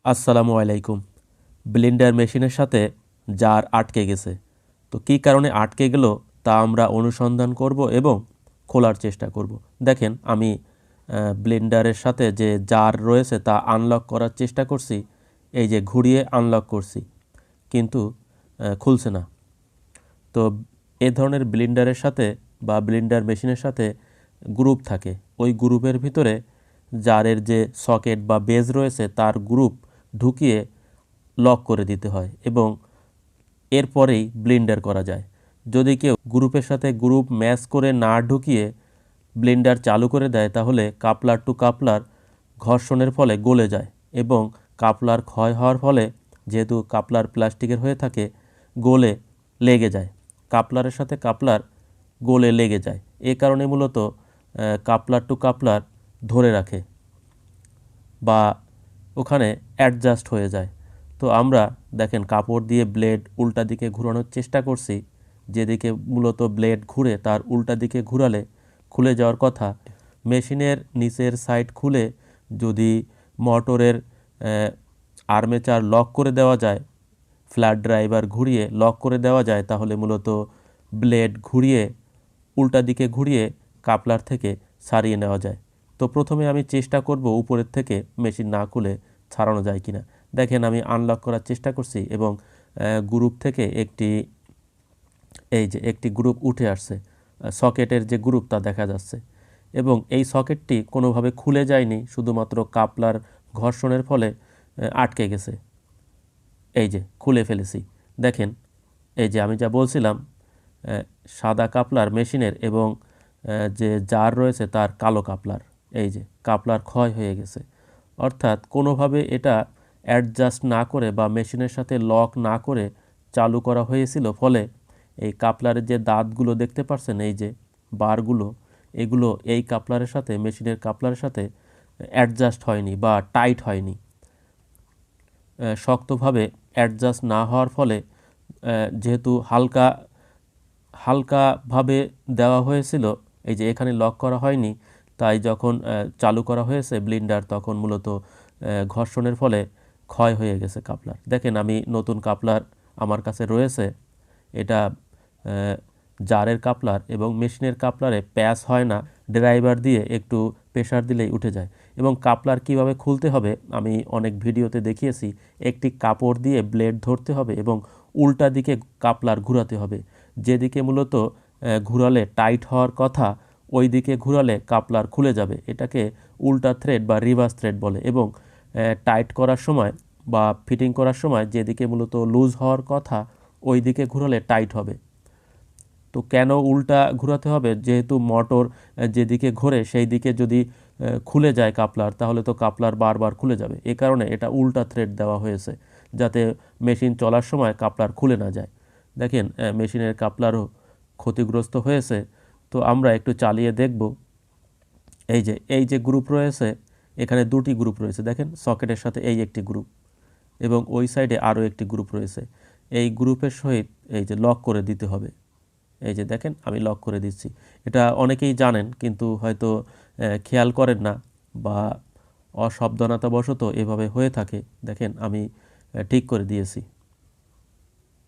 আসসালামু আলাইকুম। ব্লেন্ডার মেশিনের সাথে জার আটকে গেছে। তো কী কারণে আটকে গেল তা আমরা অনুসন্ধান করব এবং খোলার চেষ্টা করব। দেখেন আমি ব্লেন্ডারের সাথে যে জার রয়েছে তা আনলক করার চেষ্টা করছি। এই যে ঘুরিয়ে আনলক করছি, কিন্তু খুলছে না। তো এ ধরনের ব্লেন্ডারের সাথে বা ব্লেন্ডার মেশিনের সাথে গ্রুপ থাকে। ওই গ্রুপের ভিতরে জারের যে সকেট বা বেজ রয়েছে তার গ্রুপ ঢুকিয়ে লক করে দিতে হয় এবং এরপরেই ব্লেন্ডার করা যায়। যদি কেউ গ্রুপের সাথে গ্রুপ ম্যাচ করে না ঢুকিয়ে ব্লেন্ডার চালু করে দেয় তাহলে কাপলার টু কাপলার ঘর্ষণের ফলে গলে যায় এবং কাপলার ক্ষয় হওয়ার ফলে, যেহেতু কাপলার প্লাস্টিকের হয়ে থাকে, গলে লেগে যায়। কাপলারের সাথে কাপলার গলে লেগে যায়। এ কারণে মূলত কাপলার টু কাপলার ধরে রাখে বা ওখানে অ্যাডজাস্ট হয়ে যায়। তো আমরা দেখেন কাপড় দিয়ে ব্লেড উল্টা দিকে ঘোরানোর চেষ্টা করছি। যেদিকে মূলত ব্লেড ঘুরে তার উল্টা দিকে ঘুরালে খুলে যাওয়ার কথা। মেশিনের নিচের সাইড খুলে যদি মোটরের আর্মেচার লক করে দেওয়া যায়, ফ্ল্যাট ড্রাইভার ঘুরিয়ে লক করে দেওয়া যায়, তাহলে মূলত ব্লেড ঘুরিয়ে উল্টা দিকে ঘুরিয়ে কাপলার থেকে ছাড়িয়ে নেওয়া যায়। তো প্রথমে আমি চেষ্টা করব উপরের থেকে মেশিন না খুলে ছাড়ানো যায় কিনা। দেখেন আমি আনলক করার চেষ্টা করছি এবং গ্রুপ থেকে একটি গ্রুপ উঠে আসছে। সকেটের যে গ্রুপ তা দেখা যাচ্ছে এবং এই সকেটটি কোনোভাবে খুলে যায়নি, শুধুমাত্র কাপলার ঘর্ষণের ফলে আটকে গেছে। এই যে খুলে ফেলেছি। দেখেন এই যে আমি যা বলছিলাম, সাদা কাপলার মেশিনের এবং যে জার রয়েছে তার কালো কাপলার। এই যে কাপলার ক্ষয় হয়ে গেছে, অর্থাৎ কোনোভাবে এটা অ্যাডজাস্ট না করে বা মেশিনের সাথে লক না করে চালু করা হয়েছিল, ফলে এই কাপলারের যে দাঁতগুলো দেখতে পাচ্ছেন, এই যে বারগুলো, এগুলো এই কাপলারের সাথে, মেশিনের কাপলারের সাথে অ্যাডজাস্ট হয়নি বা টাইট হয়নি। শক্তভাবে অ্যাডজাস্ট না হওয়ার ফলে, যেহেতু হালকাভাবে দেওয়া হয়েছিল, এই যে এখানে লক করা হয়নি, তাই যখন চালু করা হয়েছে ব্লেন্ডার, তখন মূলত ঘর্ষণের ফলে ক্ষয় হয়ে গেছে কাপলার। দেখেন আমি নতুন কাপলার আমার কাছে রয়েছে। এটা জারের কাপলার এবং মেশিনের কাপলারে প্যাচ হয় না, ড্রাইভার দিয়ে একটু প্রেশার দিলেই উঠে যায়। এবং কাপলার কিভাবে খুলতে হবে আমি অনেক ভিডিওতে দেখিয়েছি। একটি কাপড় দিয়ে ব্লেড ধরতে হবে এবং উল্টা দিকে কাপলার ঘোরাতে হবে। যেদিকে মূলত ঘুরালে টাইট হওয়ার কথা, ওই দিকে ঘুরালে কাপলার খুলে যাবে। এটাকে উল্টা থ্রেড বা রিভার্স থ্রেড বলে। এবং টাইট করার সময় বা ফিটিং করার সময় যেদিকে মূলত লুজ হওয়ার কথা, ওই দিকে ঘুরালে টাইট হবে। তো কেন উল্টা ঘোরাতে হবে? যেহেতু মোটর যেদিকে ঘোরে সেই দিকে যদি খুলে যায় কাপলার, তাহলে তো কাপলার বারবার খুলে যাবে। এ কারণে এটা উল্টা থ্রেড দেওয়া হয়েছে, যাতে মেশিন চলার সময় কাপলার খুলে না যায়। দেখেন মেশিনের কাপলারও ক্ষতিগ্রস্ত হয়েছে। তো আমরা একটু চালিয়ে দেখব। এই যে গ্রুপ রয়েছে, এখানে দুটি গ্রুপ রয়েছে। দেখেন সকেটের সাথে এই একটি গ্রুপ এবং ওই সাইডে আরও একটি গ্রুপ রয়েছে। এই গ্রুপের সহিত এই যে লক করে দিতে হবে। এই যে দেখেন আমি লক করে দিচ্ছি। এটা অনেকেই জানেন কিন্তু হয়তো খেয়াল করেন না বা অসাবধানতাবশত এভাবে হয়ে থাকে। দেখেন আমি ঠিক করে দিয়েছি।